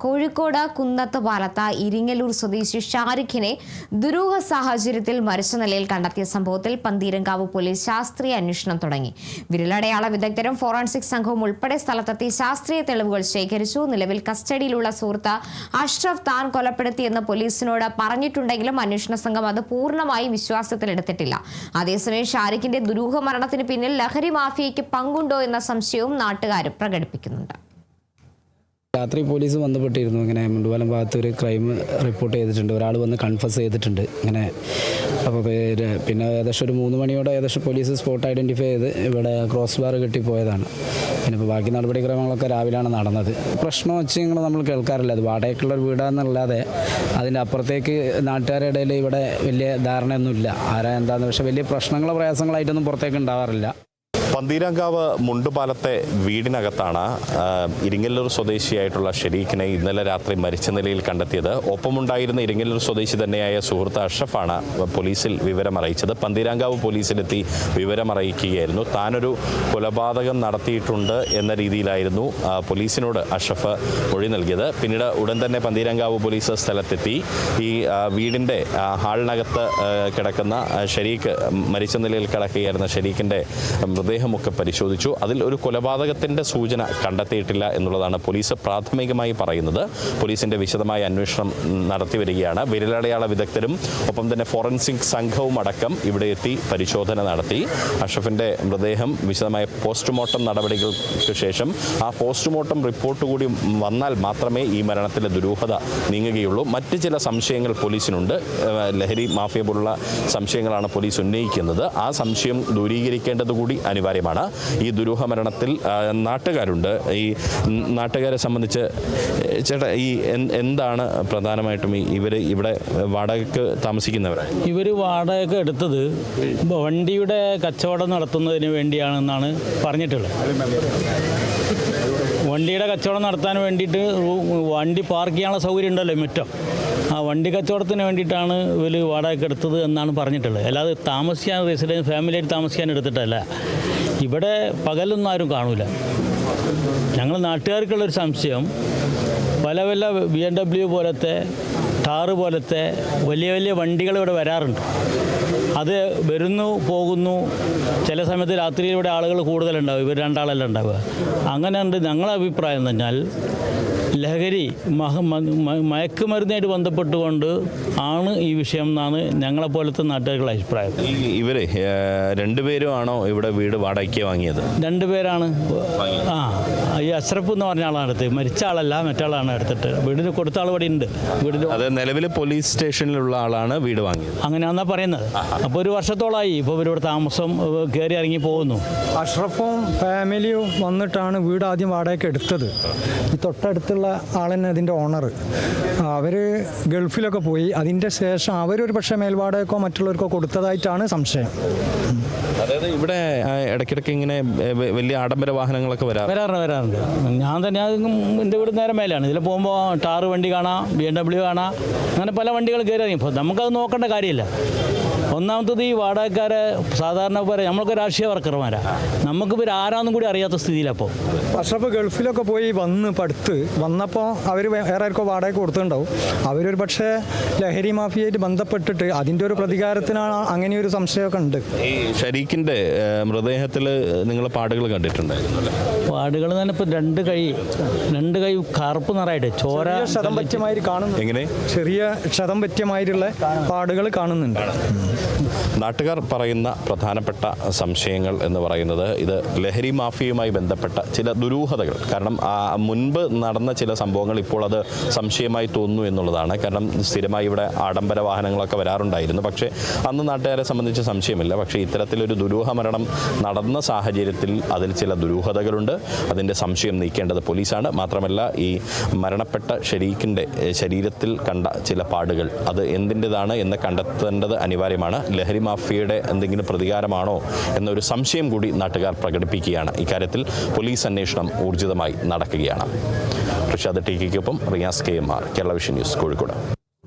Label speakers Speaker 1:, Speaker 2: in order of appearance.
Speaker 1: കോഴിക്കോട് കുന്നത്ത് പാലത്ത് ഇരിങ്ങല്ലൂർ സ്വദേശി ഷാരിഖിനെ ദുരൂഹ സാഹചര്യത്തിൽ മരിച്ച നിലയിൽ കണ്ടെത്തിയ സംഭവത്തിൽ പന്തീരങ്കാവ് പോലീസ് ശാസ്ത്രീയ അന്വേഷണം തുടങ്ങി. വിരലടയാള വിദഗ്ധരും ഫോറൻസിക് സംഘവും ഉൾപ്പെടെ സ്ഥലത്തെത്തി ശാസ്ത്രീയ തെളിവുകൾ ശേഖരിച്ചു. നിലവിൽ കസ്റ്റഡിയിലുള്ള സുഹൃത്ത് അഷ്റഫ് താൻ കൊലപ്പെടുത്തിയെന്ന് പോലീസിനോട് പറഞ്ഞിട്ടുണ്ടെങ്കിലും അന്വേഷണ സംഘം അത് പൂർണ്ണമായി വിശ്വാസത്തിലെടുത്തിട്ടില്ല. അതേസമയം ഷാരിഖിന്റെ ദുരൂഹ മരണത്തിന് പിന്നിൽ ലഹരി മാഫിയയ്ക്ക് പങ്കുണ്ടോ എന്ന സംശയവും നാട്ടുകാർ പ്രകടിപ്പിക്കുന്നുണ്ട്.
Speaker 2: രാത്രി പോലീസ് ബന്ധപ്പെട്ടിരുന്നു. ഇങ്ങനെ മുണ്ടുപാലം ഭാഗത്ത് ഒരു ക്രൈം റിപ്പോർട്ട് ചെയ്തിട്ടുണ്ട്, ഒരാൾ വന്ന് കൺഫസ് ചെയ്തിട്ടുണ്ട് ഇങ്ങനെ. അപ്പോൾ പിന്നെ ഏകദേശം ഒരു 3 മണിയോടെ ഏകദേശം പോലീസ് സ്പോട്ട് ഐഡൻറ്റിഫൈ ചെയ്ത് ഇവിടെ ക്രോസ് ബാർ കെട്ടിപ്പോയതാണ്. പിന്നെ ഇപ്പോൾ ബാക്കി നടപടിക്രമങ്ങളൊക്കെ രാവിലെയാണ് നടന്നത്. പ്രശ്നം വെച്ച് നമ്മൾ കേൾക്കാറില്ല, അത് വാടകയ്ക്കുള്ളൊരു വീടാണെന്നല്ലാതെ അതിൻ്റെ അപ്പുറത്തേക്ക് നാട്ടുകാരുടെ ഇടയിൽ ഇവിടെ വലിയ ധാരണയൊന്നുമില്ല ആരാ എന്താണെന്ന്. പക്ഷേ വലിയ പ്രശ്നങ്ങളോ പ്രയാസങ്ങളായിട്ടൊന്നും പുറത്തേക്ക് ഉണ്ടാവാറില്ല.
Speaker 3: പന്തീരങ്കാവ് മുണ്ടുപാലത്തെ വീടിനകത്താണ് ഇരിങ്ങല്ലൂർ സ്വദേശിയായിട്ടുള്ള ഷെരീഖിനെ ഇന്നലെ രാത്രി മരിച്ച നിലയിൽ കണ്ടെത്തിയത്. ഒപ്പമുണ്ടായിരുന്ന ഇരിങ്ങല്ലൂർ സ്വദേശി തന്നെയായ സുഹൃത്ത് അഷ്റഫാണ് പോലീസിൽ വിവരമറിയിച്ചത്. പന്തീരങ്കാവ് പോലീസിലെത്തി വിവരമറിയിക്കുകയായിരുന്നു. താനൊരു കൊലപാതകം നടത്തിയിട്ടുണ്ട് എന്ന രീതിയിലായിരുന്നു പോലീസിനോട് അഷ്റഫ് മൊഴി നൽകിയത്. പിന്നീട് ഉടൻ തന്നെ പന്തീരങ്കാവ് പോലീസ് സ്ഥലത്തെത്തി ഈ വീടിൻ്റെ ഹാളിനകത്ത് കിടക്കുന്ന ഷെരീഖ് മരിച്ച നിലയിൽ കിടക്കുകയായിരുന്ന ഷെരീഖിൻ്റെ മൃതദേഹമൊക്കെ പരിശോധിച്ചു. അതിൽ ഒരു കൊലപാതകത്തിൻ്റെ സൂചന കണ്ടെത്തിയിട്ടില്ല എന്നുള്ളതാണ് പോലീസ് പ്രാഥമികമായി പറയുന്നത്. പോലീസിൻ്റെ വിശദമായ അന്വേഷണം നടത്തി വരികയാണ്. വിരലടയാള വിദഗ്ധരും ഒപ്പം തന്നെ ഫോറൻസിക് സംഘവും അടക്കം ഇവിടെ എത്തി പരിശോധന നടത്തി. അഷ്റഫിൻ്റെ മൃതദേഹം വിശദമായ പോസ്റ്റ്മോർട്ടം നടപടികൾക്ക് ശേഷം ആ പോസ്റ്റ്മോർട്ടം റിപ്പോർട്ട് കൂടി വന്നാൽ മാത്രമേ ഈ മരണത്തിലെ ദുരൂഹത നീങ്ങുകയുള്ളൂ. മറ്റ് ചില സംശയങ്ങൾ പോലീസിനുണ്ട്. ലഹരി മാഫിയ പോലുള്ള സംശയങ്ങളാണ് പോലീസ് ഉന്നയിക്കുന്നത്. ആ സംശയം ദൂരീകരിക്കേണ്ടത് കൂടി അനിവാര്യമാണ്. ഈ ദുരൂഹ മരണത്തിൽ നാട്ടുകാരുണ്ട്. ഈ നാട്ടുകാരെ സംബന്ധിച്ച് ചേട്ടാ, ഈ എന്താണ് പ്രധാനമായിട്ടും ഇവർ ഇവിടെ വാടകയ്ക്ക് താമസിക്കുന്നവരാണ്?
Speaker 4: ഇവർ വാടകയ്ക്ക് എടുത്തത് വണ്ടിയുടെ കച്ചവടം നടത്തുന്നതിന് വേണ്ടിയാണെന്നാണ് പറഞ്ഞിട്ടുള്ളത്. വണ്ടിയുടെ കച്ചവടം നടത്താൻ വേണ്ടിയിട്ട് വണ്ടി പാർക്ക് ചെയ്യാനുള്ള സൗകര്യം ഉണ്ടല്ലോ മുറ്റം, ആ വണ്ടി കച്ചവടത്തിന് വേണ്ടിയിട്ടാണ് ഇവർ വാടകയ്ക്ക് എടുത്തത് എന്നാണ് പറഞ്ഞിട്ടുള്ളത്. അല്ലാതെ താമസിക്കാൻ റെസിഡൻസ് ഫാമിലിയായിട്ട് താമസിക്കാൻ എടുത്തിട്ടല്ല. ഇവിടെ പകലൊന്നും ആരും കാണൂല. ഞങ്ങൾ നാട്ടുകാർക്കുള്ളൊരു സംശയം, പല BMW പോലത്തെ ടാറ് പോലത്തെ വലിയ വലിയ വണ്ടികൾ ഇവിടെ വരാറുണ്ട്. അത് വരുന്നു പോകുന്നു. ചില സമയത്ത് രാത്രിയിൽ ഇവിടെ ആളുകൾ കൂടുതലുണ്ടാവും, ഇവർ 2 ആളെല്ലാം ഉണ്ടാവുക. അങ്ങനെയുണ്ട്. ഞങ്ങളുടെ അഭിപ്രായം എന്ന് പറഞ്ഞാൽ ലഹരി മയക്കുമരുന്നായിട്ട് ബന്ധപ്പെട്ടുകൊണ്ട് ആണ് ഈ വിഷയം എന്നാണ് ഞങ്ങളെപ്പോലത്തെ നാട്ടുകാരുടെ അഭിപ്രായം.
Speaker 3: ഇവർ 2 പേരും ആണോ ഇവിടെ വീട് വാടകയ്ക്ക് വാങ്ങിയത്?
Speaker 4: 2 പേരാണ്. ഈ അഷ്റഫ് എന്ന് പറഞ്ഞ ആളാണ് എടുത്തത്. മരിച്ച ആളല്ല, മറ്റാളാണ് എടുത്തിട്ട്. വീടിന് കൊടുത്ത ആൾ ഇവിടെ ഉണ്ട്. വീടിന്
Speaker 3: അത് നിലവിൽ പോലീസ് സ്റ്റേഷനിലുള്ള ആളാണ് വീട് വാങ്ങിയത്.
Speaker 4: അങ്ങനെയാണെന്നാണ് പറയുന്നത്. അപ്പോൾ 1 വർഷത്തോളമായി ഇപ്പോൾ ഇവരിവിടെ താമസം കയറി ഇറങ്ങി പോകുന്നു.
Speaker 5: അഷ്റഫും ഫാമിലിയും വന്നിട്ടാണ് വീട് ആദ്യം വാടകയ്ക്ക് എടുത്തത്. ഈ തൊട്ടടുത്തുള്ള ആളെന്നെ അതിൻ്റെ ഓണർ. അവർ ഗൾഫിലൊക്കെ പോയി. അതിൻ്റെ ശേഷം അവരൊരു പക്ഷേ മേൽവാടകയ്ക്കോ മറ്റുള്ളവർക്കോ കൊടുത്തതായിട്ടാണ് സംശയം.
Speaker 3: അതായത് ഇവിടെ ഇടയ്ക്കിടയ്ക്ക് ഇങ്ങനെ വലിയ ആഡംബര വാഹനങ്ങളൊക്കെ
Speaker 4: വരാറുണ്ട്. ഞാൻ തന്നെ എൻ്റെ വീട് നേരെ മേലാണ്. ഇതിൽ പോകുമ്പോൾ ടാറ് വണ്ടി കാണാം, BMW കാണാം, അങ്ങനെ പല വണ്ടികൾ കയറി ഇറങ്ങി. ഇപ്പോൾ നമുക്കത് നോക്കേണ്ട കാര്യമില്ല. ഒന്നാമത്തത് ഈ വാടകക്കാരെ സാധാരണ പോലെ നമ്മളൊക്കെ രാഷ്ട്രീയ വർക്കർമാരാണ്. നമുക്കിപ്പോൾ ആരാന്നും കൂടി അറിയാത്ത സ്ഥിതിയിലപ്പോൾ.
Speaker 5: അഷ്റഫ് ഗൾഫിലൊക്കെ പോയി പടുത്ത് വന്നപ്പോൾ അവർ വേറെ ആർക്കോ വാടക കൊടുത്തിട്ടുണ്ടാവും. അവരൊരു പക്ഷേ ലഹരി മാഫിയായിട്ട് ബന്ധപ്പെട്ടിട്ട് അതിൻ്റെ ഒരു പ്രതികാരത്തിനാണ് അങ്ങനെയൊരു സംശയമൊക്കെ ഉണ്ട്.
Speaker 3: ഈ ഷരീഖിൻ്റെ മൃതദേഹത്തിൽ നിങ്ങൾ പാടുകൾ കണ്ടിട്ടുണ്ടായിരുന്നു?
Speaker 4: പാടുകൾ തന്നെ ഇപ്പോൾ 2 കൈ കറുപ്പ് നിറയായിട്ട് ചോര
Speaker 5: ക്ഷതം പറ്റിയമാതിരി കാണുന്നു.
Speaker 3: എങ്ങനെ
Speaker 5: ചെറിയ ക്ഷതം പറ്റിയമായിട്ടുള്ള പാടുകൾ കാണുന്നുണ്ട്.
Speaker 3: നാട്ടുകാർ പറയുന്ന പ്രധാനപ്പെട്ട സംശയങ്ങൾ എന്ന് പറയുന്നത് ഇത് ലഹരി മാഫിയയുമായി ബന്ധപ്പെട്ട ചില ദുരൂഹതകൾ. കാരണം മുൻപ് നടന്ന ചില സംഭവങ്ങൾ ഇപ്പോൾ അത് സംശയമായി തോന്നുന്നു എന്നുള്ളതാണ്. കാരണം സ്ഥിരമായി ഇവിടെ ആഡംബര വാഹനങ്ങളൊക്കെ വരാറുണ്ടായിരുന്നു. പക്ഷേ അന്ന് നാട്ടുകാരെ സംബന്ധിച്ച് സംശയമില്ല. പക്ഷേ ഇത്തരത്തിലൊരു ദുരൂഹ മരണം നടന്ന സാഹചര്യത്തിൽ അതിൽ ചില ദുരൂഹതകളുണ്ട്. അതിൻ്റെ സംശയം നീക്കേണ്ടത് പോലീസാണ്. മാത്രമല്ല ഈ മരണപ്പെട്ട ഷരീഖിൻ്റെ ശരീരത്തിൽ കണ്ട ചില പാടുകൾ അത് എന്തിൻ്റെതാണ് എന്ന് കണ്ടെത്തേണ്ടത് അനിവാര്യമാണ്. ലഹരി മാഫിയയുടെ എന്തെങ്കിലും പ്രതികാരമാണോ എന്നൊരു സംശയം കൂടി നാട്ടുകാർ പ്രകടിപ്പിക്കുകയാണ്. ഇക്കാര്യത്തിൽ പോലീസ് അന്വേഷണം ഊർജിതമായി നടക്കുകയാണ്. റിഷാദ് ടി കെക്കൊപ്പം Riyas KMR, Kerala vision news, Kozhikode.